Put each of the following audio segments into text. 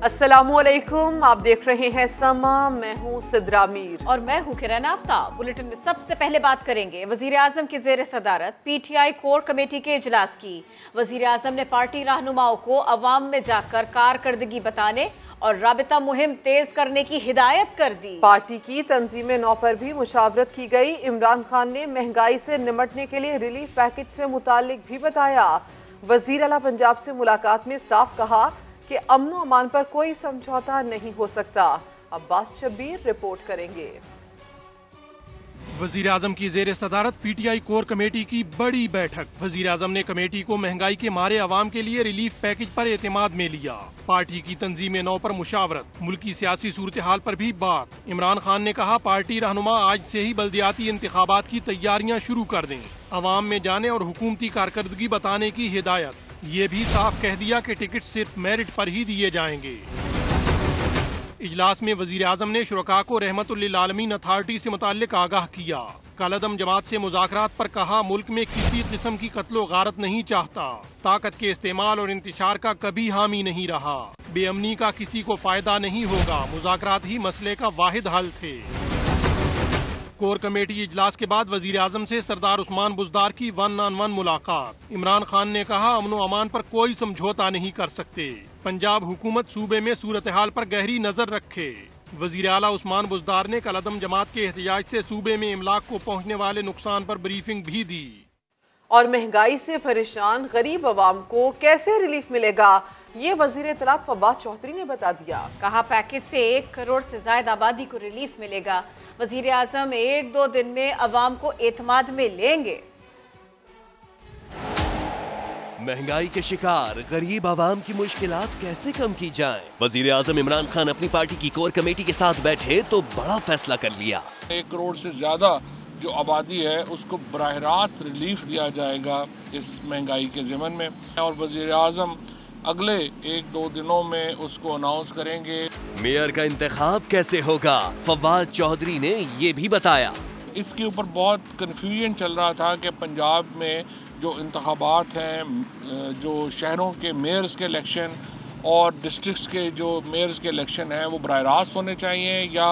अस्सलामुअलैकुम, आप देख रहे हैं समा। मैं हूं सिद्रा मीर और मैं हूं किरण आफ्ताब। बुलेटिन में सबसे पहले बात करेंगे वजीर आजम की जेर सदारत पीटीआई कोर कमेटी के इजलास की। वजीर आजम ने पार्टी रहनुमाओं को अवाम में जाकर कारकर्दगी बताने और राबिता मुहिम तेज करने की हिदायत कर दी। पार्टी की तंजीम नौ पर भी मुशावरत की गई। इमरान खान ने महंगाई से निमटने के लिए रिलीफ पैकेज से मुतालिक भी बताया। वजीर आला पंजाब से मुलाकात में साफ कहा कि अमन अमान पर कोई समझौता नहीं हो सकता। अब्बास शब्बीर रिपोर्ट करेंगे। वजीर आजम की जेर सदारत पीटीआई कोर कमेटी की बड़ी बैठक। वजीर आजम ने कमेटी को महंगाई के मारे अवाम के लिए रिलीफ पैकेज पर एतमाद में लिया। पार्टी की तंजीम नौ पर मुशावरत, मुल्की सियासी सूरत हाल पर भी बात। इमरान खान ने कहा पार्टी रहनुमा आज से ही बल्दियाती इंतखाबात की तैयारियां शुरू कर दें। अवाम में जाने और हुकूमती कारकर्दगी बताने की हिदायत। ये भी साफ कह दिया कि टिकट सिर्फ मेरिट पर ही दिए जाएंगे। इजलास में वजीर आजम ने शुरका को रहमतुल्लिल आलमीन अथॉरिटी से मुताल्लिक आगाह किया। कलअदम जमात से मुज़ाकरात पर कहा मुल्क में किसी किस्म की कत्लो गारत नहीं चाहता। ताकत के इस्तेमाल और इंतशार का कभी हामी नहीं रहा। बेअमनी का किसी को फायदा नहीं होगा। मुज़ाकरात ही मसले का वाहिद हल थे। कोर कमेटी इजलास के बाद वजीर आजम से सरदार उस्मान बुज़दार की 1-on-1 मुलाकात। इमरान खान ने कहा अमन अमान पर कोई समझौता नहीं कर सकते। पंजाब हुकूमत सूबे में सूरत हाल पर गहरी नजर रखे। वजीर आला उस्मान बुज़दार ने कलअदम जमात के एहतजाज से सूबे में इमलाक को पहुँचने वाले नुकसान पर ब्रीफिंग भी दी। और महंगाई से परेशान गरीब आवाम को कैसे रिलीफ मिलेगा, ये वजीर इत्तलात फवाद चौधरी ने बता दिया। कहा पैकेज से 1 करोड़ से ज्यादा आबादी को रिलीफ मिलेगा। वजीर आजम 1-2 दिन में अवाम को एतमाद में लेंगे। महंगाई के शिकार गरीब आवाम की मुश्किलात कैसे कम की जाएं? वजीर आजम इमरान खान अपनी पार्टी की कोर कमेटी के साथ बैठे तो बड़ा फैसला कर लिया। 1 करोड़ से ज्यादा जो आबादी है उसको बराह रास्त रिलीफ दिया जाएगा इस महंगाई के ज़िमन में, और वजीर आजम अगले 1-2 दिनों में उसको अनाउंस करेंगे। मेयर का इंतखाब कैसे होगा, फवाद चौधरी ने ये भी बताया। इसके ऊपर बहुत कन्फ्यूजन चल रहा था कि पंजाब में जो इंतखाबात हैं, जो शहरों के मेयर्स के इलेक्शन और डिस्ट्रिक्ट्स के जो मेयर्स के इलेक्शन हैं वो बराह रास्त होने चाहिए या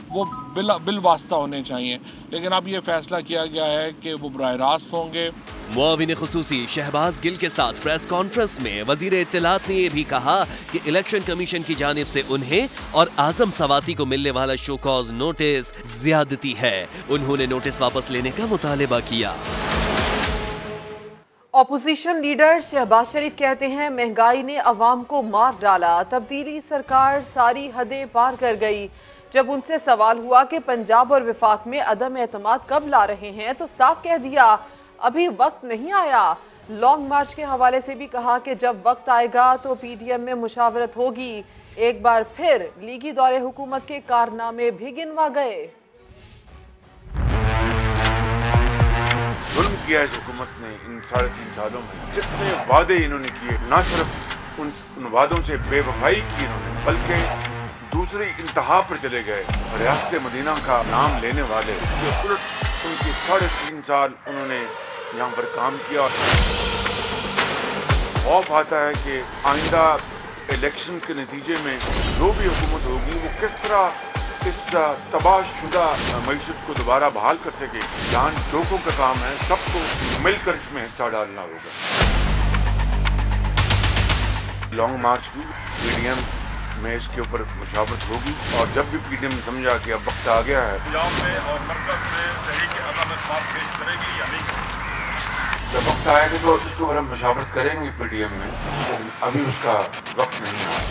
वो बिल वास्ता होने चाहिए, लेकिन अब ये फैसला किया गया है कि वो बराह रास्त होंगे। मुआविन खुसूसी शहबाज गिल के साथ प्रेस कॉन्फ्रेंस में वजीर इत्तलात ने यह भी कहा कि इलेक्शन कमीशन की जानिब से उन्हें और आजम सवाती को मिलने वाला शो कॉज नोटिस ज्यादती है। उन्होंने नोटिस वापस लेने का मुतालिबा किया। ऑपोजिशन लीडर शहबाज शरीफ कहते हैं महंगाई ने अवाम को मार डाला। तब्दीली सरकार सारी हदें पार कर गई। जब उनसे सवाल हुआ कि पंजाब और विफाक में अदम एतमाद कब ला रहे हैं तो साफ कह दिया अभी वक्त नहीं आया। लॉन्ग मार्च के हवाले से भी कहा कि जब वक्त आएगा तो पीडीएम में मुशावरत होगी। एक बार फिर लीगी दौरे हुकूमत के कारनामे भी गिनवा गए। जुल्म किया इस हुकूमत ने इन 3.5 सालों में। कितने वादे इन्होंने किए, न सिर्फ उन वादों से बेवफाई की इन्होंने, बल्कि दूसरी इंतहा पर चले गए। रियासत मदीना का नाम लेने वाले उसके उलट उनके 3.5 साल उन्होंने यहाँ पर काम किया। खौफ आता है कि आइंदा इलेक्शन के नतीजे में जो भी हुकूमत होगी वो किस तरह इस तबाहशुदा मईशत को दोबारा बहाल कर सके। जान जोखों का काम है, सबको मिलकर इसमें हिस्सा डालना होगा। लॉन्ग मार्च की पीडीएम में इसके ऊपर मुशावरत होगी और जब भी पीडीएम समझा कि अब वक्त आ गया है, पंजाब में और मरकज में तहरीक अदम इत्तेफाक पेश करेगी या नहीं, जब वक्त आएगा तो इसके ऊपर हम मुशावरत करेंगे पीडीएम में, तो अभी उसका वक्त नहीं आया।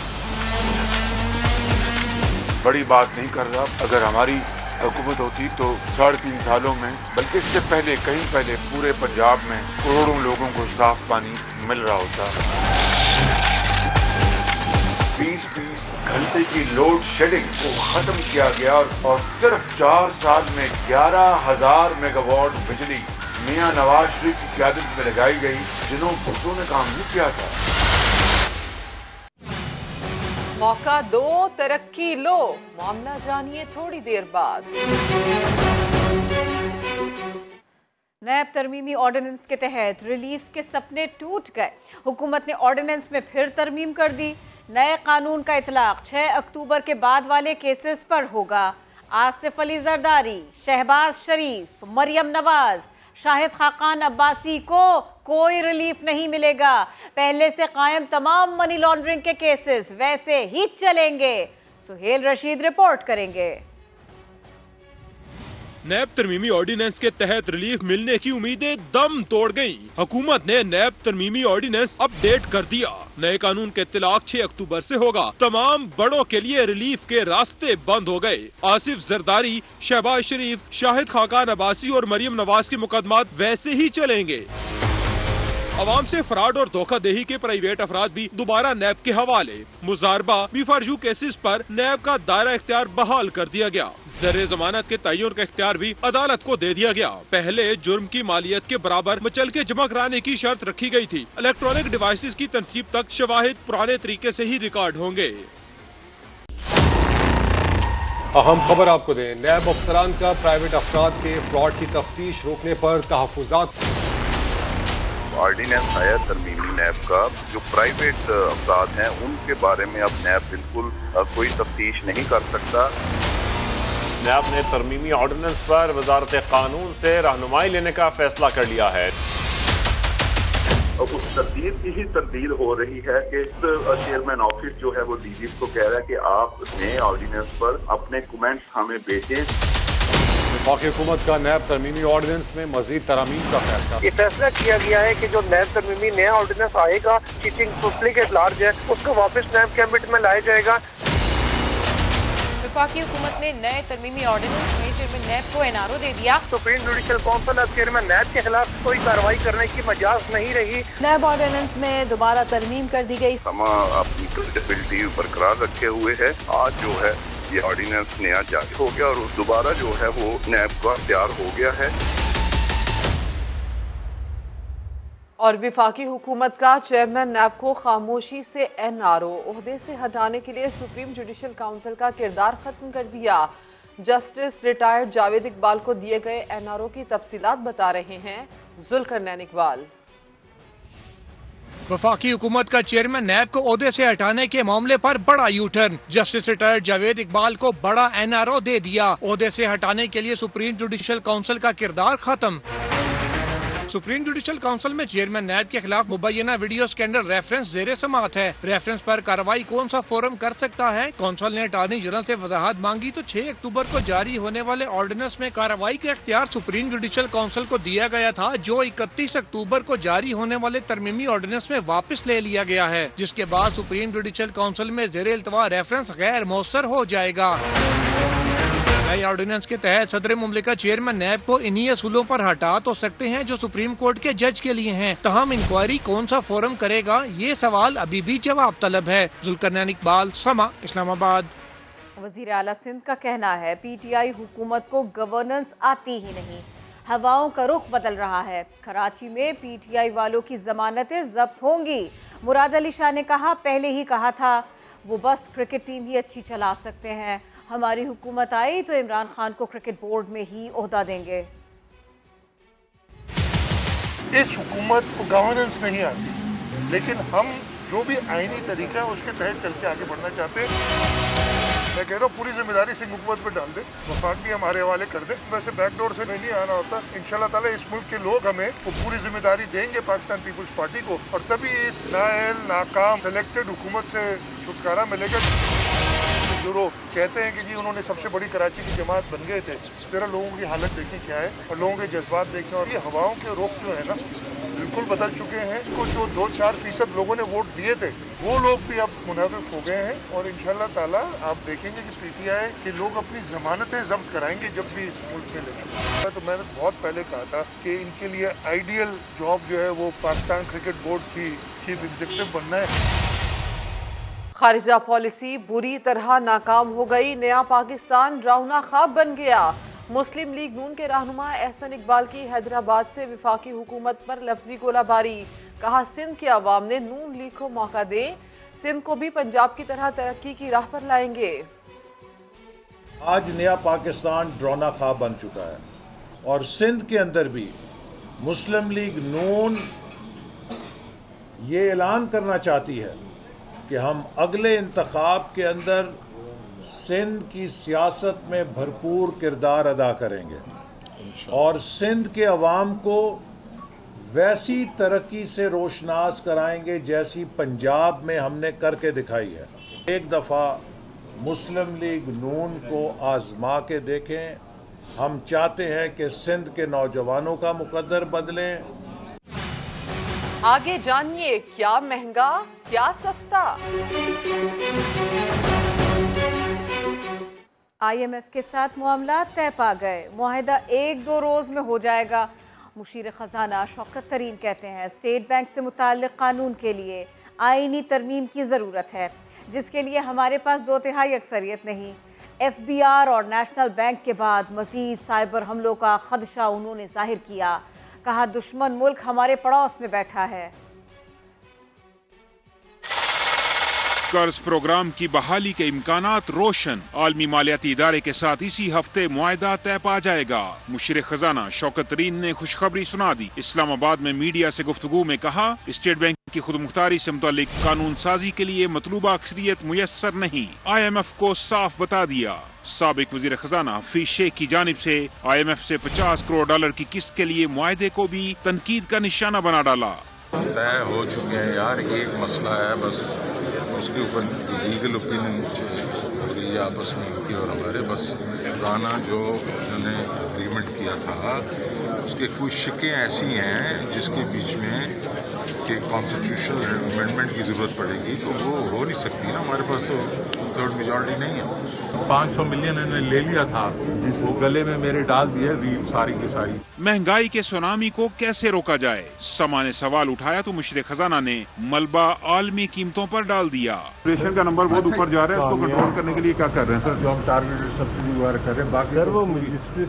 बड़ी बात नहीं कर रहा। अगर हमारी हुकूमत होती तो 3.5 सालों में, बल्कि इससे पहले कहीं पहले पूरे पंजाब में करोड़ों लोगों को साफ पानी मिल रहा होता। 20 घंटे की लोड शेडिंग को खत्म किया गया और सिर्फ 4 साल में 11,000 मेगावाट बिजली मियां नवाज शरीफ की क़यादत में लगाई गई, जिन्होंने भुट्टो ने काम नहीं किया था। मौका दो, तरक्की लो, मामला जानिए थोड़ी देर बाद। नैब तरमीमी ऑर्डिनेंस के तहत रिलीफ के सपने टूट गए। हुकूमत ने ऑर्डिनेंस में फिर तरमीम कर दी। नए कानून का इतलाक 6 अक्टूबर के बाद वाले केसेस पर होगा। आसिफ अली जरदारी, शहबाज शरीफ, मरियम नवाज, शाहिद खाकान अब्बासी को कोई रिलीफ नहीं मिलेगा। पहले से कायम तमाम मनी लॉन्ड्रिंग के केसेस वैसे ही चलेंगे। सुहेल रशीद रिपोर्ट करेंगे। नैब तरमीमी ऑर्डिनेंस के तहत रिलीफ मिलने की उम्मीदें दम तोड़ गईं। हुकूमत ने नैब तरमीमी ऑर्डिनेंस अपडेट कर दिया। नए कानून के इत्तलाक 6 अक्टूबर से होगा। तमाम बड़ों के लिए रिलीफ के रास्ते बंद हो गए। आसिफ जरदारी, शहबाज शरीफ, शाहिद खाकान अब्बासी और मरियम नवाज के मुकदमात वैसे ही चलेंगे। अवाम से फ्रॉड और धोखाधड़ी के प्राइवेट अफराद भी दोबारा नैब के हवाले। मुजारबा बेफर्जू केसेस पर नैब का दायरा इख्तियार बहाल कर दिया गया। ज़र जमानत के तयन का इख्तियार भी अदालत को दे दिया गया। पहले जुर्म की मालियत के बराबर मचल के जमा कराने की शर्त रखी गई थी। इलेक्ट्रॉनिक डिवाइसेस की तनसीब तक शवाहिद पुराने तरीके से ही रिकॉर्ड होंगे। अहम खबर आपको दें, नैब अफसरान का प्राइवेट अफराद के फ्रॉड की तफ्तीश रोकने पर तहफ़्फ़ुज़ात। ऑर्डिनेंस आया तरमीमी नैब का, जो प्राइवेट अफराद हैं उनके बारे में अब नैब बिल्कुल कोई तफ्तीश नहीं कर सकता। नैब ने तरमीमी ऑर्डिनेंस पर वजारत कानून से रहनुमाई लेने का फैसला कर लिया है। उस तब्दील की ही तब्दील हो रही है कि चेयरमैन ऑफिस जो है वो डीजी को कह रहा है कि आप नए ऑर्डिनेंस पर अपने कमेंट्स हमें भेजें। वफाकी हुकूमत का नैब तरमीमी ऑर्डिनेंस में मजीद तरामीम का फैसला। ये फैसला किया गया है कि जो नैब तरमीमी नया ऑर्डिनेंस आएगा, चीटिंग पब्लिक एट लार्ज है, उसको वापस नैब कैबिनेट में लाया जाएगा। वफाकी हुकूमत ने नए तरमीमी ऑर्डिनेंस में चेयरमैन नैब को एनआरओ दे दिया। सुप्रीम जुडिशल काउंसिल अब चेयरमैन नैब के खिलाफ कोई कार्रवाई करने की मजाज नहीं रही। नैब ऑर्डिनेंस में दोबारा तरमीम कर दी गई। हम अपनी क्रेडिबिलिटी बरकरार रखे हुए है। आज जो है ये ऑर्डिनेंस नया जारी हो गया और दोबारा जो है वो नैब का तैयार हो गया है। और वफाकी हुकूमत का चेयरमैन नैब को खामोशी से एनआरओ ओहदे से हटाने के लिए सुप्रीम जुडिशल काउंसिल का किरदार खत्म कर दिया। जस्टिस रिटायर्ड जावेद इकबाल को दिए गए एनआरओ की तफसीलात बता रहे हैं जुल्करनैन इकबाल। वफाकी हुकूमत का चेयरमैन नैब को ओहदे से हटाने के मामले पर बड़ा U turn. Justice retired Javed Iqbal को बड़ा एनआरओ दे दिया। ओहदे से हटाने के लिए सुप्रीम जुडिशल काउंसिल का किरदार खत्म। सुप्रीम जुडिशल काउंसिल में चेयरमैन नैब के खिलाफ मुबैना वीडियो स्कैंडल रेफरेंस जेरे समात है। रेफरेंस पर कार्रवाई कौन सा फोरम कर सकता है? काउंसिल ने अटॉर्नी जनरल से वजाहत मांगी तो 6 अक्टूबर को जारी होने वाले ऑर्डिनेंस में कार्रवाई का इख्तियार सुप्रीम जुडिशल काउंसिल को दिया गया था, जो 31 अक्टूबर को जारी होने वाले तरमीमी ऑर्डिनेंस में वापस ले लिया गया है, जिसके बाद सुप्रीम जुडिशल काउंसिल में जेरे इल्तवा रेफरेंस गैर मौसर हो जाएगा। नए ऑर्डिनेंस के तहत सदर मुमलिका चेयरमैन नैब को इन्हीं असूलों पर हटा तो सकते हैं जो सुप्रीम कोर्ट के जज के लिए हैं। तहम इंक्वायरी कौन सा फोरम करेगा, ये सवाल अभी भी जवाब तलब है। जुल्करनैन इकबाल, समा, इस्लामाबाद। वज़ीर आला सिंध का कहना है पीटीआई हुकूमत को गवर्नेंस आती ही नहीं, हवाओं का रुख बदल रहा है। कराची में पीटीआई वालों की जमानतें जब्त होंगी। मुराद अली शाह ने कहा, पहले ही कहा था वो बस क्रिकेट टीम ही अच्छी चला सकते हैं, हमारी हुकूमत आई तो इमरान खान को क्रिकेट बोर्ड में ही ओहदा देंगे। इस हुकूमत को गवर्नेंस नहीं आती, लेकिन हम जो भी आईनी तरीका है उसके तहत चल के आगे बढ़ना चाहते हैं। मैं कह रहा हूँ पूरी जिम्मेदारी सिंह हुकूमत पे डाल दे, वफाक भी हमारे हवाले कर दे। वैसे बैकडोर से नहीं आना होता। इंशाल्लाह ताला इस मुल्क के लोग हमें वो पूरी जिम्मेदारी देंगे पाकिस्तान पीपुल्स पार्टी को, और तभी इस नाअहल नाकाम सेलेक्टेड हुकूमत से छुटकारा मिलेगा। जो लोग कहते हैं कि जी उन्होंने सबसे बड़ी कराची की जमात बन गए थे, जरा लोगों की हालत देखें क्या है और लोगों के जज्बात देखें। और ये हवाओं के रुख जो है ना बिल्कुल बदल चुके हैं। कुछ जो 2-4% लोगों ने वोट दिए थे वो लोग भी अब मुनाफिक हो गए हैं, और इंशाल्लाह ताला आप देखेंगे कि पीटीआई के लोग अपनी जमानतें जब्त कराएंगे जब भी इस मुल्क में लगे। तो मैंने बहुत पहले कहा था कि इनके लिए आइडियल जॉब जो है वो पाकिस्तान क्रिकेट बोर्ड की चीफ एग्जीक्यूटिव बनना है। खारिजा पॉलिसी बुरी तरह नाकाम हो गई। नया पाकिस्तान रौना ख्वाब बन गया। मुस्लिम लीग नून के रहनुमा एहसन इकबाल की हैदराबाद से वफाकी हुकूमत पर लफ्जी गोलाबारी। कहा, सिंध के अवाम ने नून लीग को मौका दे, सिंध को भी पंजाब की तरह तरक्की की राह पर लाएंगे। आज नया पाकिस्तान डरौना ख्वाब बन चुका है, और सिंध के अंदर भी मुस्लिम लीग नून ये ऐलान करना चाहती है कि हम अगले इंतखाब के अंदर सिंध की सियासत में भरपूर किरदार अदा करेंगे और सिंध के अवाम को वैसी तरक्की से रोशनास कराएंगे जैसी पंजाब में हमने करके दिखाई है। एक दफ़ा मुस्लिम लीग नून को आजमा के देखें। हम चाहते हैं कि सिंध के नौजवानों का मुकद्दर बदलें। आगे जानिए क्या महंगा क्या सस्ता। IMF के साथ मामला तय पा गए, मुआहिदा 1-2 रोज में हो जाएगा। मुशीर खजाना शौकत तरीन कहते हैं स्टेट बैंक से मुताल्लिक कानून के लिए आईनी तरमीम की ज़रूरत है, जिसके लिए हमारे पास 2/3 अक्सरियत नहीं। FBR और नेशनल बैंक के बाद मजीद साइबर हमलों का खदशा उन्होंने जाहिर किया। कहा दुश्मन मुल्क हमारे पड़ोस में बैठा है। कर्ज प्रोग्राम की बहाली के इम्कानात रोशन। आलमी मालियाती इदारे के साथ इसी हफ्ते मुआहिदा तय पा जाएगा। मुशीर खजाना शौकत तरीन ने खुशखबरी सुना दी। इस्लामाबाद में मीडिया से गुफ्तगू में कहा स्टेट बैंक की खुदमुख्तारी से मुतालिक कानून साजी के लिए मतलूबा अक्सरियत मुयस्सर नहीं। IMF को साफ बता दिया। साबिक वजीर खजाना हफीज शेख की जानिब से IMF से $50 करोड़ की किस्त के लिए मुआहदे को भी तनकीद का निशाना बना डाला। तय हो चुके हैं यार, एक मसला है बस, उसके ऊपर लीगल ओपिनियन हो रही है आपस में उनकी और हमारे। बस पुराना जो उन्होंने एग्रीमेंट किया था उसके कुछ शिकें ऐसी हैं जिसके बीच में कि कॉन्स्टिट्यूशनल अमेंडमेंट की ज़रूरत पड़ेगी, तो वो हो नहीं सकती ना, हमारे पास तो 2/3 मेजॉरिटी नहीं है। 500 मिलियन इन्होंने ले लिया था, वो गले में मेरे डाल दिए रील सारी की सारी। महंगाई के सुनामी को कैसे रोका जाए, समा ने सवाल उठाया तो मुशीर खजाना ने मलबा आलमी कीमतों पर डाल दिया। इन्फ्लेशन का नंबर बहुत ऊपर जा रहा है, उसको कंट्रोल करने के लिए क्या कर रहे हैं सर? जो हम टारगेटेड सब्सिडी वगैरह कर रहे हैं, बाकी सर वो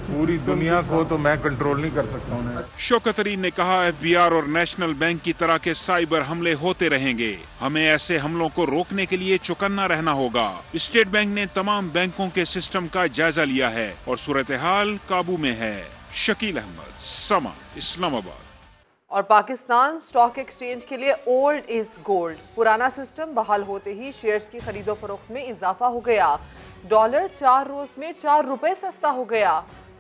पूरी दुनिया को तो मैं कंट्रोल नहीं कर सकता हूँ। शौकत तरीन ने कहा FBR और नेशनल बैंक की तरह के साइबर हमले होते रहेंगे, हमें ऐसे हमलों को रोकने के लिए चौकन्ना रहना होगा। स्टेट बैंक ने तमाम बैंकों के सिस्टम का जायजा लिया है और सूरत हाल काबू में है। शकील अहमद, समा, इस्लामाबाद। और पाकिस्तान स्टॉक एक्सचेंज के लिए ओल्ड इज गोल्ड। पुराना सिस्टम बहाल होते ही शेयर्स की खरीदो फरोख्त में इजाफा हो गया। डॉलर 4 रोज में 4 रुपए सस्ता हो गया।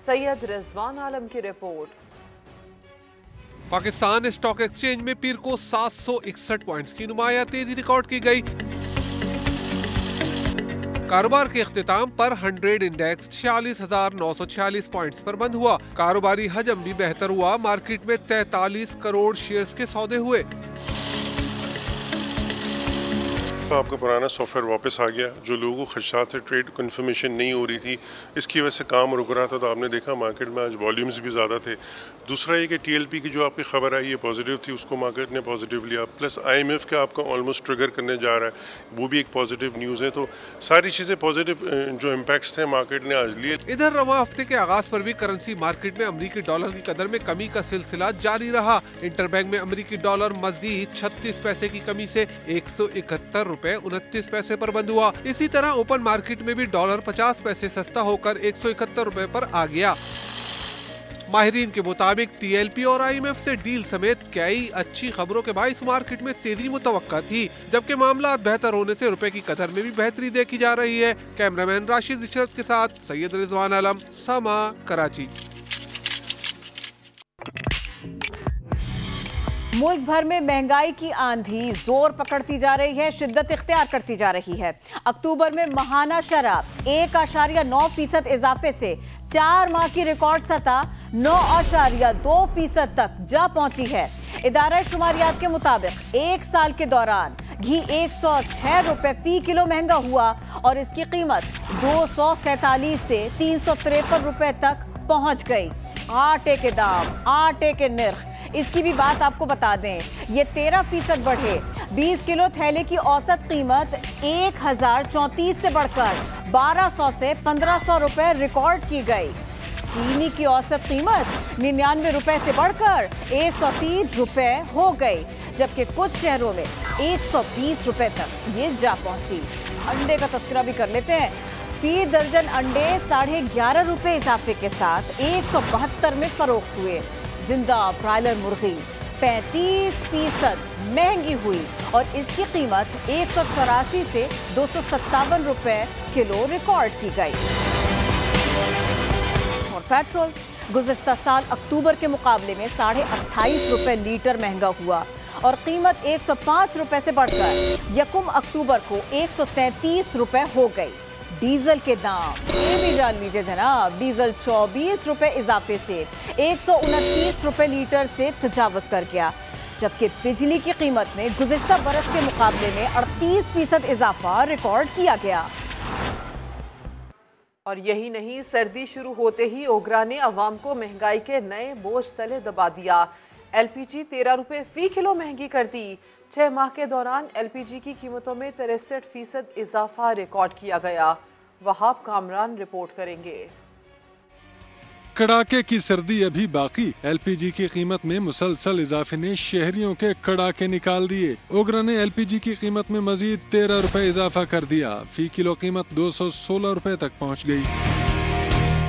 सैयद रिजवान आलम की रिपोर्ट। पाकिस्तान स्टॉक एक्सचेंज में पीर को 761 पॉइंट्स की नुमाया तेजी रिकॉर्ड की गई। कारोबार के इख्तिताम पर 100 इंडेक्स 46,946 पॉइंट्स पर बंद हुआ। कारोबारी हजम भी बेहतर हुआ। मार्केट में 43 करोड़ शेयर्स के सौदे हुए। तो आपका पुराना सॉफ्टवेयर वापस आ गया। जो लोगों को खदशात से ट्रेड कन्फर्मेशन नहीं हो रही थी, इसकी वजह से काम रुक रहा था, तो आपने देखा मार्केट में आज वॉल्यूम्स भी ज़्यादा थे। दूसरा ये कि TLP की जो आपकी खबर आई ये पॉजिटिव थी, उसको मार्केट ने पॉजिटिव लिया। प्लस IMF का आपका ऑलमोस्ट ट्रिगर करने जा रहा है, वो भी एक पॉजिटिव न्यूज़ है। तो सारी चीज़ें पॉजिटिव जो इम्पैक्ट्स थे मार्केट ने आज लिए। इधर रवा हफ्ते के आगाज पर भी करेंसी मार्केट में अमरीकी डॉलर की कदर में कमी का सिलसिला जारी रहा। इंटरबैंक में अमरीकी डॉलर मजीद 36 पैसे की कमी से 171 रुपए 29 पैसे पर बंद हुआ। इसी तरह ओपन मार्केट में भी डॉलर 50 पैसे सस्ता होकर 171 रुपए पर आ गया। माहिरीन के मुताबिक TLP और IMF से डील समेत कई अच्छी खबरों के बाइस मार्केट में तेजी मुतवक्का थी, जबकि मामला बेहतर होने से रुपए की कदर में भी बेहतरी देखी जा रही है। कैमरामैन राशिद इशरत के साथ सैयद रिजवान आलम, समा, कराची। मुल्क भर में महंगाई की आंधी जोर पकड़ती जा रही है, शिद्दत इख्तियार करती जा रही है। अक्टूबर में माहाना शराब 1.9% इजाफे से 4 माह की रिकॉर्ड सतह 9.2% तक जा पहुंची है। इदारा शुमारियात के मुताबिक 1 साल के दौरान घी 106 रुपए फी किलो महंगा हुआ और इसकी कीमत 247 से 353 रुपए तक पहुंच गई। आटे के दाम, आटे के निर्ख, इसकी भी बात आपको बता दें, ये 13% बढ़े। 20 किलो थैले की औसत कीमत 1034 से बढ़कर 1200 से 1500 रुपए रिकॉर्ड की गई। चीनी की औसत कीमत 99 रुपए से बढ़कर 130 रुपए हो गई, जबकि कुछ शहरों में 120 रुपए तक ये जा पहुंची। अंडे का तस्करा भी कर लेते हैं। फी दर्जन अंडे 11.5 रुपए इजाफे के साथ 172 में फरोख्त हुए। जिंदा ब्रायलर मुर्गी 35% महंगी हुई और इसकी कीमत 184 से 257 रुपए किलो रिकॉर्ड की गई। और पेट्रोल गुज़िश्ता साल अक्टूबर के मुकाबले में 28.5 रुपए लीटर महंगा हुआ और कीमत 105 रुपए से बढ़कर 1 अक्टूबर को 133 रुपए हो गई। डीजल के दाम ये भी जान लीजिए जनाब, डीजल 24 रुपए इजाफे से 129 रुपए लीटर से तजावुज कर गया, जबकि बिजली की कीमत में गुज़िश्ता बरस के मुकाबले में 38% इजाफा रिकॉर्ड किया गया। और यही नहीं, सर्दी शुरू होते ही ओगरा ने अवाम को महंगाई के नए बोझ तले दबा दिया। एलपीजी 13 रुपए फी किलो महंगी कर दी। 6 माह के दौरान एलपीजी की कीमतों में 63% इजाफा रिकॉर्ड किया गया। वहाब कामरान रिपोर्ट करेंगे। कड़ाके की सर्दी अभी बाकी। एलपीजी की कीमत में मुसलसल इजाफे ने शहरियों के कड़ाके निकाल दिए। ओगरा ने एलपीजी की कीमत में मजीद 13 रुपए इजाफा कर दिया। फी किलो कीमत 216 रुपए तक पहुंच गई।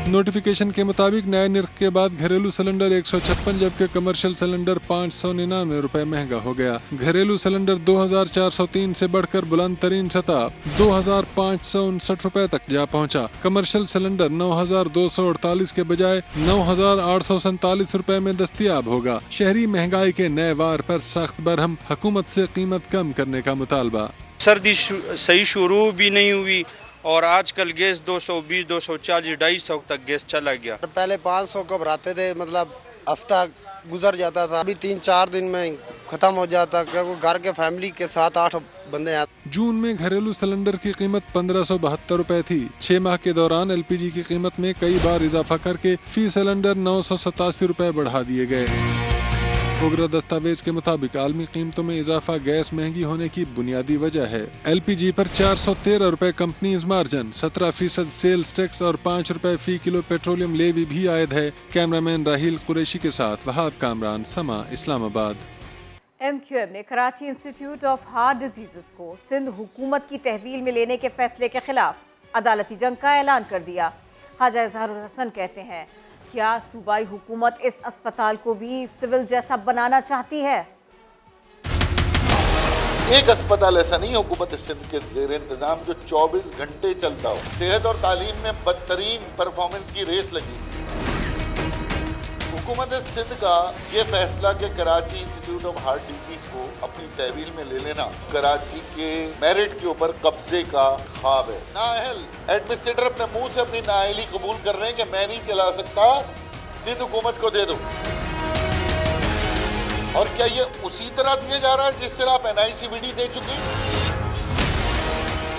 नोटिफिकेशन के मुताबिक नए निर्ख के बाद घरेलू सिलेंडर 156 जबकि कमर्शियल सिलेंडर 599 रुपए महंगा हो गया। घरेलू सिलेंडर 2403 से बढ़कर बुलंद तरीन सतह 2559 रुपए तक जा पहुंचा। कमर्शियल सिलेंडर 9248 के बजाय 9847 रुपए में दस्तयाब होगा। शहरी महंगाई के नए वार पर सख्त बरहम, हुकूमत से कीमत कम करने का मुतालबा। सर्दी सही शुरू भी नहीं हुई और आजकल गैस 220, 240, 250 तक गैस चला गया। पहले 500 का भराते थे, मतलब हफ्ता गुजर जाता था, अभी 3-4 दिन में खत्म हो जाता, क्योंकि घर के फैमिली के 7-8 बंदे हैं। जून में घरेलू सिलेंडर की कीमत 1572 रुपए थी। 6 माह के दौरान एलपीजी की कीमत में कई बार इजाफा करके फी सिलेंडर 987 रुपए बढ़ा दिए गए। ओगरा दस्तावेज के मुताबिक आलमी कीमतों में इजाफा गैस महंगी होने की बुनियादी वजह है। एलपीजी पर 413 रुपए कंपनीज मार्जिन, 17% सेल्स टैक्स और 5 रुपए फी किलो पेट्रोलियम लेवी भी आयद है। कैमरामैन राहील कुरैशी के साथ वहाब कामरान, समा, इस्लामाबाद। MQM ने Karachi institute of heart diseases को सिंध हुकूमत की तहवील में लेने के फैसले के खिलाफ अदालती जंग का ऐलान कर दिया। ख्वाजा इजहारुल हसन कहते हैं, क्या सूबाई हुकूमत इस अस्पताल को भी सिविल जैसा बनाना चाहती है? एक अस्पताल ऐसा नहीं है हुकूमत सिंध के ज़ेर इंतजाम जो 24 घंटे चलता हो। सेहत और तालीम में बदतरीन परफॉर्मेंस की रेस लगी। हुकूमत सिंध का ये फैसला कि Karachi institute of heart disease को अपनी तहवील में ले लेना कराची के मेरिट के ऊपर कब्जे का ख्वाब है। नाअहल एडमिनिस्ट्रेटर अपने मुंह से अपनी नाअहली कबूल कर रहे हैं कि मैं नहीं चला सकता, सिंध हुकूमत को दे दो। और क्या ये उसी तरह दिया जा रहा है जिस तरह आप NICVD दे चुके हैं?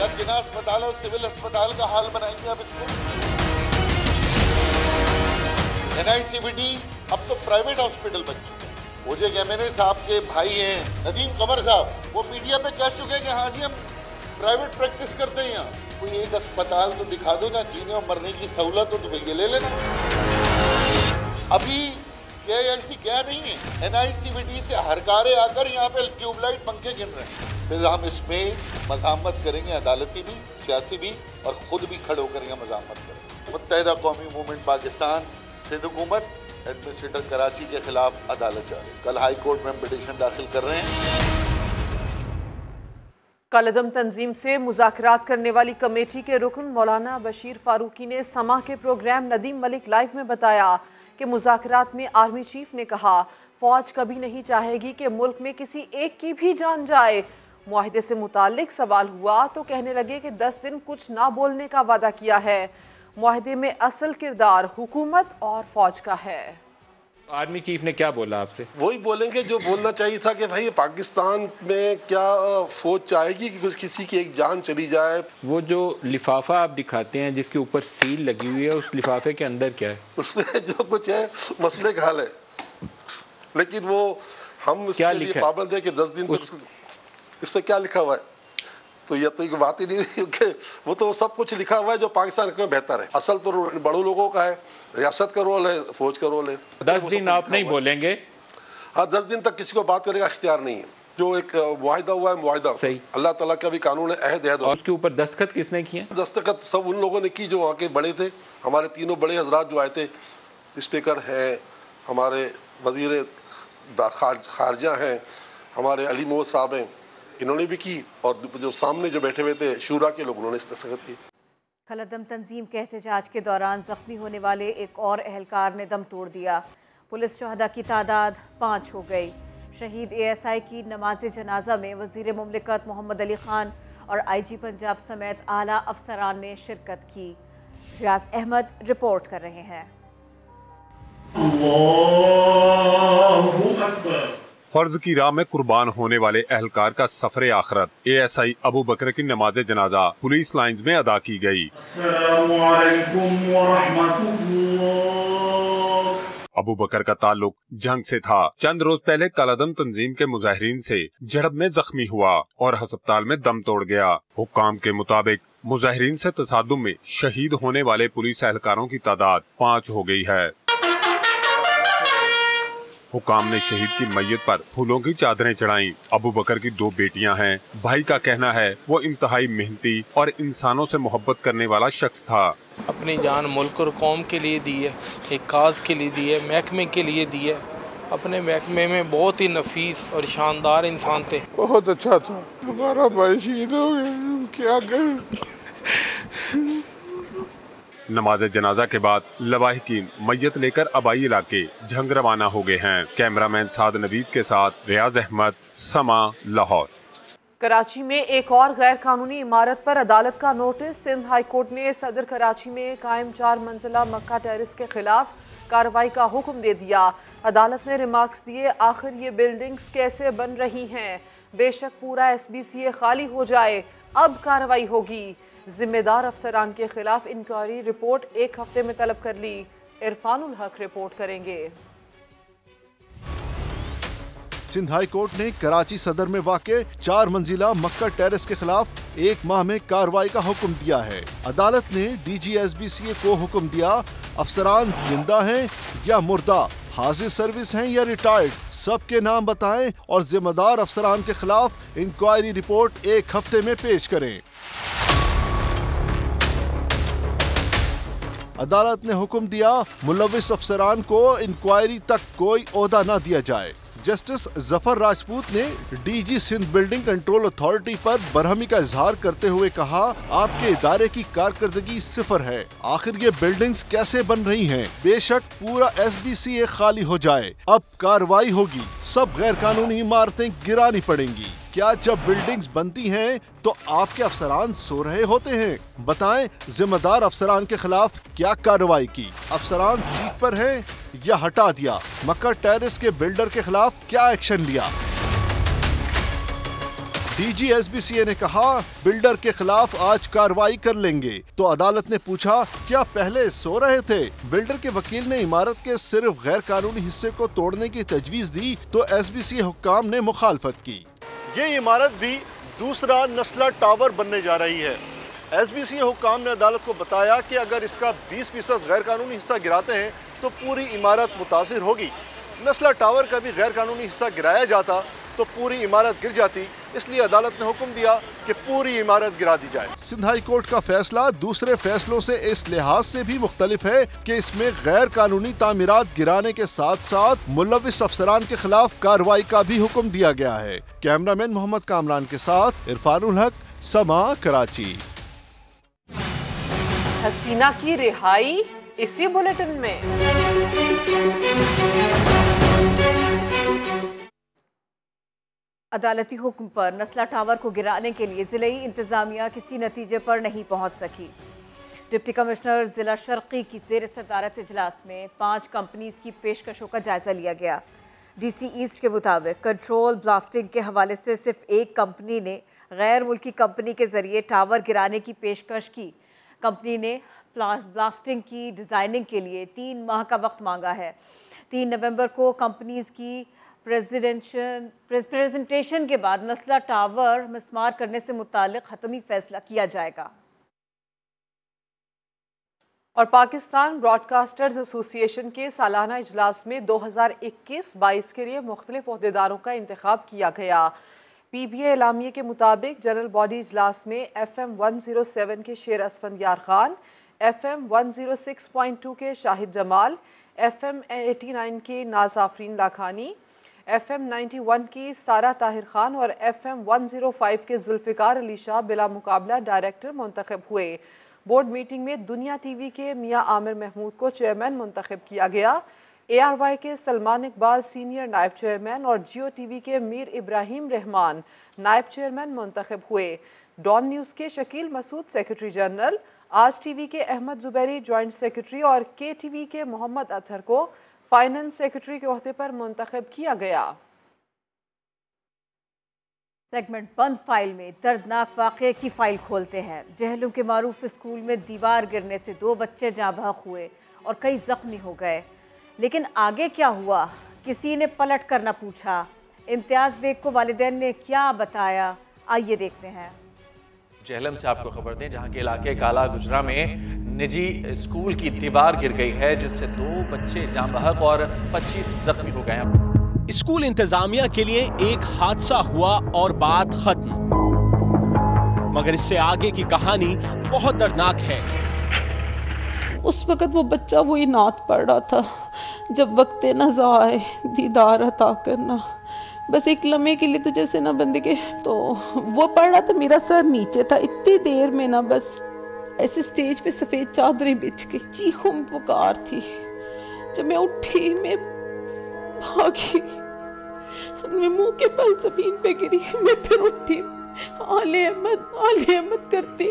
या जिना अस्पताल और सिविल अस्पताल का हाल बनाएंगे आप इसको? NICVD अब तो प्राइवेट हॉस्पिटल बन चुका है। ओजे कैमरे साहब के भाई हैं नदीम कमर साहब, वो मीडिया पे कह चुके हैं कि हाँ जी हम प्राइवेट प्रैक्टिस करते हैं। यहाँ कोई एक अस्पताल तो दिखा दो जहाँ जीने और मरने की सहूलत हो, तो भैया ले लेना। अभी KIHD क्या नहीं है, NICVD से हरकारे आकर यहाँ पे ट्यूबलाइट पंखे गिन रहे हैं। फिर हम इसमें मज़ामत करेंगे, अदालती भी, सियासी भी, और ख़ुद भी खड़े होकर यहाँ मज़ामत करेंगे। मुत्तहिदा कौमी मूवमेंट पाकिस्तान सिंध हुकूमत एडमिनिस्ट्रेटर कराची के खिलाफ अदालत जा रही है। कल हाई कोर्ट में पिटीशन दाखिल कर रहे हैं। कलअदम तंजीम से मुज़ाकरात करने वाली कमेटी के रुकन मौलाना बशीर फारूकी ने समा के प्रोग्राम नदीम मलिक लाइव में बताया कि मुज़ाकरात में आर्मी चीफ ने कहा, फौज कभी नहीं चाहेगी कि मुल्क में किसी एक की भी जान जाए। मुआहिदे से मुताल्लिक सवाल हुआ तो कहने लगे कि 10 दिन कुछ ना बोलने का वादा किया है। मुआहिदे में असल किरदार हुकूमत और फौज का है। आर्मी चीफ ने क्या बोला आपसे? वही बोलेंगे जो बोलना चाहिए था कि भाई पाकिस्तान में क्या फौज चाहेगी कि किसी की एक जान चली जाए। वो जो लिफाफा आप दिखाते हैं जिसके ऊपर सील लगी हुई है, उस लिफाफे के अंदर क्या है? उसमें जो कुछ है मसले का हल है, लेकिन वो हम इसके लिए पाबंद है कि 10 दिन तक। इसमें क्या लिखा हुआ है? तो ये तो एक बात ही नहीं हुई, क्योंकि वो तो सब कुछ लिखा हुआ है जो पाकिस्तान में बेहतर है। असल तो बड़ों लोगों का है, रियासत का रोल है, फौज का रोल है। 10 दिन आप नहीं बोलेंगे? हाँ, 10 दिन तक किसी को बात करने का इख्तियार नहीं है। जो एक मुआहिदा हुआ है, मुआहिदा सही, अल्लाह ताला का भी कानून है, अहद। और उसके ऊपर दस्तखत किसने किए? दस्तखत सब उन लोगों ने की जो वहाँ के बड़े थे। हमारे तीनों बड़े हजरात जो आए थे, स्पीकर हैं, हमारे वजीर खारजा हैं, हमारे अली मोहम्मद साहब हैं, इन्होंने भी की, और जो सामने जो बैठे हुए थे शूरा के लोग, उन्होंने दस्तखत की। कलअदम तंजीम के एहतजाज के दौरान जख्मी होने वाले एक और एहलकार ने दम तोड़ दिया। पुलिस शहदा की तादाद 5 हो गई। शहीद ASI की नमाज जनाजा में वजीर मुमलिकत मोहम्मद अली खान और IG पंजाब समेत आला अफसरान ने शिरकत की। रियाज अहमद रिपोर्ट कर रहे हैं। फर्ज की राह में कुर्बान होने वाले एहलकार का सफर आखरत ASI अबू बकर की नमाज जनाजा पुलिस लाइंस में अदा की गई। अबू बकर का ताल्लुक जंग से था। चंद रोज पहले कलअदम तंजीम के मुजाहिरीन से झड़प में जख्मी हुआ और अस्पताल में दम तोड़ गया। हुक्काम के मुताबिक मुजाहिरीन से तसादुम में शहीद होने वाले पुलिस एहलकारों की तादाद 5 हो गई है। हुकाम ने शहीद की मैयत पर फूलों की चादरें चढ़ाई। अबू बकर की 2 बेटियां हैं। भाई का कहना है वो इंतहाई मेहनती और इंसानों से मोहब्बत करने वाला शख्स था। अपनी जान मुल्क और कौम के लिए दी है, एक काज के लिए दी है, महकमे के लिए दी है। अपने महकमे में बहुत ही नफीस और शानदार इंसान थे। बहुत अच्छा था। हमारा भाई शहीद हो गया, क्या करें। नमाज जनाजा के बाद लवाहिकीन मैयत लेकर अबाई इलाके झंग रवाना हो गए हैं। कैमरामैन साद नवीद के साथ रियाज अहमद, समा, लाहौर। कराची में एक और गैर कानूनी इमारत पर अदालत का नोटिस। सिंध हाई कोर्ट ने सदर कराची में कायम 4 मंजिला मक्का टेरेस के खिलाफ कार्रवाई का हुक्म दे दिया। अदालत ने रिमार्क्स दिए, आखिर ये बिल्डिंग्स कैसे बन रही हैं, बेशक पूरा SBCA खाली हो जाए, अब कार्रवाई होगी। जिम्मेदार अफसरान के खिलाफ इंक्वायरी रिपोर्ट 1 हफ्ते में तलब कर ली। इरफानुल हक रिपोर्ट करेंगे। सिंध हाई कोर्ट ने कराची सदर में वाक़े 4 मंजिला मक्का टेरेस के खिलाफ 1 माह में कार्रवाई का हुक्म दिया है। अदालत ने DG SBCA को हुक्म दिया, अफसरान जिंदा हैं या मुर्दा, हाजिर सर्विस हैं या रिटायर्ड, सबके नाम बताएं और जिम्मेदार अफसरान के खिलाफ इंक्वायरी रिपोर्ट 1 हफ्ते में पेश करें। अदालत ने हुक्म दिया, मुलविस अफसरान को इंक्वायरी तक कोई ओहदा न दिया जाए। जस्टिस जफर राजपूत ने DG Sindh building control authority पर बरहमी का इजहार करते हुए कहा, आपके इदारे की कारकर्दगी 0 है। आखिर ये बिल्डिंग्स कैसे बन रही हैं? बेशक पूरा SBCA खाली हो जाए, अब कार्रवाई होगी, सब गैर कानूनी इमारतें गिरानी पड़ेंगी। क्या जब बिल्डिंग्स बनती हैं तो आपके अफसरान सो रहे होते हैं? बताएं, जिम्मेदार अफसरान के खिलाफ क्या कार्रवाई की? अफसरान सीट पर हैं या हटा दिया? मक्का टेरेस के बिल्डर के खिलाफ क्या एक्शन लिया? DG SBCA ने कहा, बिल्डर के खिलाफ आज कार्रवाई कर लेंगे। तो अदालत ने पूछा, क्या पहले सो रहे थे? बिल्डर के वकील ने इमारत के सिर्फ गैर कानूनी हिस्से को तोड़ने की तजवीज दी तो SBCA हुक्काम ने मुखालफत की। ये इमारत भी दूसरा नस्ला टावर बनने जा रही है। SBCA हुक्काम ने अदालत को बताया कि अगर इसका 20% गैर कानूनी हिस्सा गिराते हैं तो पूरी इमारत मुतासिर होगी। नस्ला टावर का भी गैर कानूनी हिस्सा गिराया जाता तो पूरी इमारत गिर जाती, इसलिए अदालत ने हुक्म दिया कि पूरी इमारत गिरा दी जाए। सिंध हाई कोर्ट का फैसला दूसरे फैसलों से इस लिहाज से भी मुख्तलिफ है कि इसमें गैर कानूनी तामीरात गिराने के साथ साथ मुलविस अफसरान के खिलाफ कार्रवाई का भी हुक्म दिया गया है। कैमरामैन मोहम्मद कामरान के साथ इरफानुल हक, समा, कराची। हसीना की रिहाई इसी बुलेटिन में। अदालती हुक्म पर नस्ला टावर को गिराने के लिए जिले इंतजामिया किसी नतीजे पर नहीं पहुंच सकी। डिप्टी कमिश्नर जिला शर्की की ज़ेर सदारत इजलास में 5 कंपनीज की पेशकशों का जायजा लिया गया। DC ईस्ट के मुताबिक कंट्रोल ब्लास्टिंग के हवाले से सिर्फ एक कंपनी ने गैर मुल्की कंपनी के जरिए टावर गिराने की पेशकश की। कंपनी ने ब्लास्टिंग की डिज़ाइनिंग के लिए 3 माह का वक्त मांगा है। 3 नवंबर को कंपनीज की प्रेजेंटेशन के बाद नस्ला टावर मिसमार करने से मुतालिक हतमी फैसला किया जाएगा। और पाकिस्तान ब्रॉडकास्टर्स एसोसिएशन के सालाना इजलास में 2021-22 के लिए मुख्तलिफ ओहदेदारों का इंतखाब किया गया। PBA एलामिये के मुताबिक जनरल बॉडी इजलास में FM 107 के शेर असफंदियार खान, FM 106.2 के शाहिद जमाल, FM 89 के नाज आफरीन लाखानी, FM 91 की सारा ताहिर खान और FM 105 के जुल्फिकार अली शाह बिला मुकाबला डायरेक्टर मुंतखब हुए। बोर्ड मीटिंग में दुनिया टीवी के मियां आमिर महमूद को चेयरमैन मुंतखब किया गया। ARY के सलमान इकबाल सीनियर नायब चेयरमैन और जियो टीवी के मीर इब्राहिम रहमान नायब चेयरमैन मुंतखब हुए। डॉन न्यूज़ के शकील मसूद सेक्रेटरी जनरल, आज टीवी के अहमद जुबैरी जॉइंट सेक्रेटरी और KTV के मोहम्मद अतहर को फाइनेंस सेक्रेटरी के ओहदे पर मुंतखब किया गया। सेगमेंट बंद फाइल में दर्दनाक वाक़े की फाइल खोलते हैं। जहलम के मारूफ स्कूल में दीवार गिरने से 2 बच्चे जाँ बहक हुए और कई जख्मी हो गए, लेकिन आगे क्या हुआ किसी ने पलट कर न पूछा। इम्तियाज़ बेग को वालिदैन ने क्या बताया, आइए देखते हैं। जहलम से आपको खबर दें, जहां के इलाके काला गुजरा में निजी स्कूल की दीवार गिर गई है, जिससे 2 बच्चे जाँ बहक और 25 जख्मी हो गए हैं। स्कूल इंतजामिया के लिए एक हादसा हुआ और बात खत्म, मगर इससे आगे की कहानी बहुत दर्दनाक है। उस वक्त वो बच्चा वही नात पढ़ रहा था, जब वक्त नज़ा आए दीदार अता करना, बस एक लम्हे के लिए तो जैसे ना बंदे के, तो वो पढ़ रहा था, मेरा सर नीचे था। इतनी देर में ना बस ऐसे स्टेज पे सफ़ेद चादरें बिछ के चीखों में पुकार थी। जब मैं उठी, मैं भागी, मैं मुंह के बल जमीन पे गिरी। मैं फिर उठी, आले अहमद करती।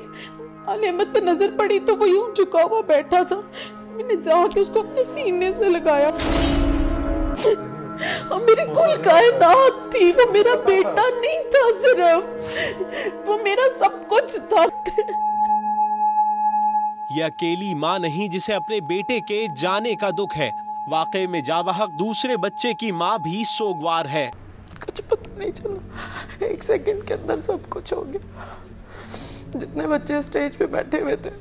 आले अहमद पे नजर पड़ी तो वो यूं झुका हुआ बैठा था। मैंने जाके उसको अपने सीने से लगाया और मेरी कुल कायनात थी। वो मेरा बेटा नहीं था, सिर्फ वो मेरा सब कुछ था। ये अकेली माँ नहीं जिसे अपने बेटे के जाने का दुख है। वाकई में जाँ बहक दूसरे बच्चे की माँ भी सोगवार है। कुछ पता नहीं चला, 1 सेकंड के अंदर सब कुछ हो गया। जितने बच्चे स्टेज पे बैठे हुए थे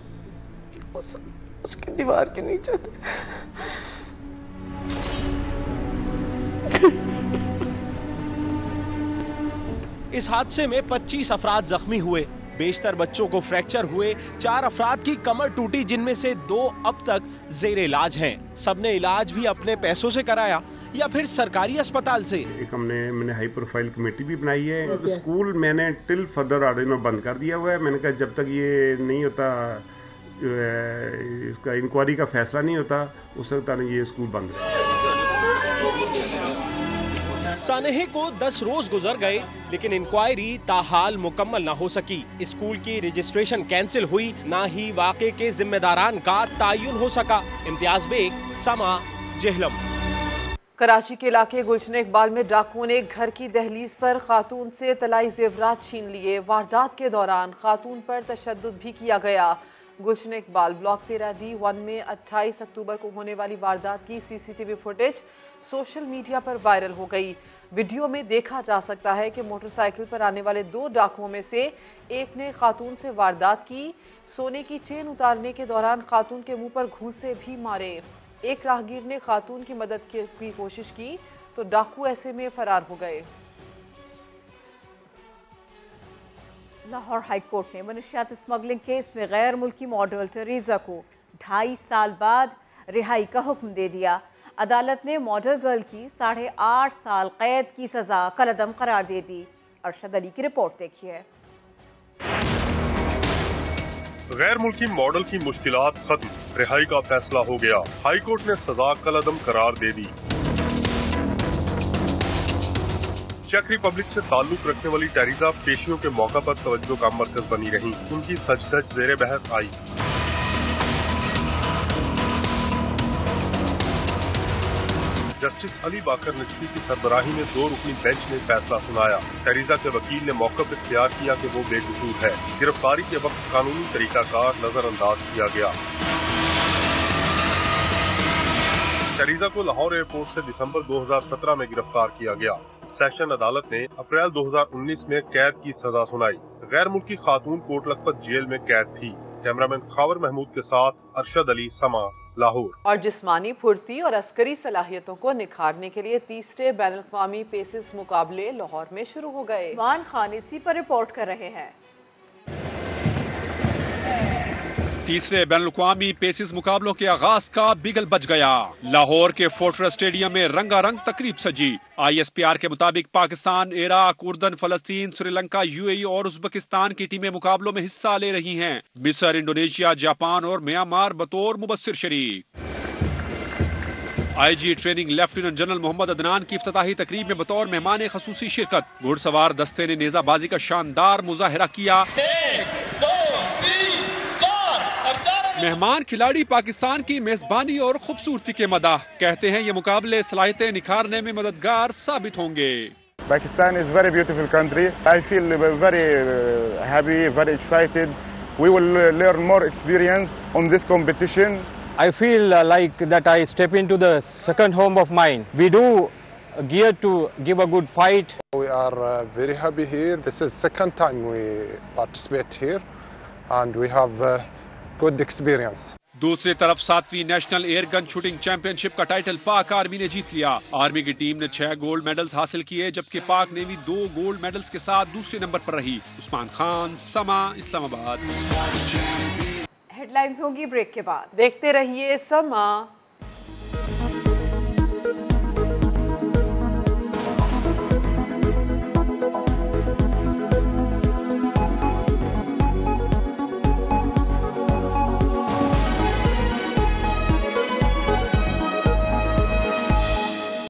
उसकी दीवार के नीचे थे। इस हादसे में 25 अफराद जख्मी हुए, बेशतर बच्चों को फ्रैक्चर हुए। 4 अफराद की कमर टूटी, जिनमें से 2 अब तक जेर इलाज हैं। सबने इलाज भी अपने पैसों से कराया या फिर सरकारी अस्पताल से। एक मैंने हाई प्रोफाइल कमेटी भी बनाई है। स्कूल मैंने टिल फर्दर ऑर्डर में बंद कर दिया हुआ है। मैंने कहा जब तक ये नहीं होता, इसका इंक्वायरी का फैसला नहीं होता, उस वक्त ये स्कूल बंद है। सानेहे को 10 रोज गुजर गए, लेकिन इंक्वायरी ताहाल मुकम्मल ना हो सकी। स्कूल की रजिस्ट्रेशन कैंसिल हुई, ना ही वाक़े के जिम्मेदारान का तायुन हो सका। इम्तियाज बेग, समा, जहलम। कराची के इलाके गुलशन इकबाल में डाकुओं ने घर की दहलीज पर खातून से तलाई जेवरात छीन लिए। वारदात के दौरान खातून पर तशद्दुद भी किया गया। गुलशन इकबाल ब्लॉक 13D1 में 28 अक्टूबर को होने वाली वारदात की CCTV फुटेज सोशल मीडिया पर वायरल हो गई। वीडियो में देखा जा सकता है कि मोटरसाइकिल पर आने वाले 2 डाकुओं में से एक ने खातून से वारदात की। सोने की चेन उतारने के दौरान खातून के मुंह पर घूंसे भी मारे। एक राहगीर ने खातून की मदद की कोशिश की तो डाकू ऐसे में फरार हो गए। लाहौर हाई कोर्ट ने मनशियात स्मगलिंग केस में गैर मुल्की मॉडल टरीजा को 2.5 साल बाद रिहाई का हुक्म दे दिया। अदालत ने मॉडल गर्ल की 8.5 साल कैद की सजा कलअदम करार दे दी। अरशद अली की रिपोर्ट देखिए। गैर मुल्की मॉडल की मुश्किलात खत्म, रिहाई का फैसला हो गया। हाई कोर्ट ने सजा कलअदम करार दे दी। चेक रिपब्लिक से ताल्लुक रखने वाली टेरिजा पेशियों के मौका पर तवज्जो का मरकज बनी रही। उनकी सच-धज जेर बहस आई। जस्टिस अली बाकर नजफी की सरबराही में 2 रुकनी बेंच ने फैसला सुनाया। टेरिजा के वकील ने मौक़िफ़ इख्तियार किया कि वो बेकसूर है। गिरफ्तारी के वक्त कानूनी तरीकाकार नजरअंदाज किया गया। टेरिजा को लाहौर एयरपोर्ट से दिसंबर 2017 में गिरफ्तार किया गया। सेशन अदालत ने अप्रैल 2019 में कैद की सजा सुनाई। गैर मुल्की खातून कोट लखपत जेल में कैद थी। कैमरामैन खावर महमूद के साथ अरशद अली, समा, लाहौर। और जिस्मानी फुर्ती और अस्करी सलाहियतों को निखारने के लिए तीसरे बैनुल-अक़वामी पेसिस मुकाबले लाहौर में शुरू हो गए। उस्मान खान इसी पर रिपोर्ट कर रहे हैं। तीसरे बैनुल-अक़वामी पेसिस मुकाबलों के आगाज का बिगल बज गया। लाहौर के फोर्ट्रेस स्टेडियम में रंगारंग तकरीब सजी। ISPR के मुताबिक पाकिस्तान, इराक, उर्दन, फलस्तीन, श्रीलंका, UAE और उज़्बेकिस्तान की टीमें मुकाबलों में हिस्सा ले रही हैं। मिस्र, इंडोनेशिया, जापान और म्यांमार बतौर मुबस्सिर शरीक। IG training lieutenant general Mohammad Adnan की इफ्तिताही तकरीब में बतौर मेहमान खसूसी शिरकत। घुड़सवार दस्ते ने नेजाबाजी का शानदार मुजाहिरा किया। मेहमान खिलाड़ी पाकिस्तान की मेजबानी और खूबसूरती के मदाह कहते हैं ये मुकाबले सलाहियतें निखारने में मददगार साबित होंगे। Pakistan is very beautiful country. I feel very happy, very excited. We will learn more experience on this competition. I feel like that I step into the second home of mine. We do gear to give a good fight. We are very happy here. This is second time we participate here and we have good experience. दूसरी तरफ 7वीं national air gun shooting championship का title Pak army ने जीत लिया। Army की team ने 6 gold medals हासिल किए, जबकि पाक नेवी 2 गोल्ड मेडल्स के साथ दूसरे नंबर पर रही। उस्मान खान, समा, इस्लामाबाद। हेडलाइंस होंगी ब्रेक के बाद। देखते रहिए समा।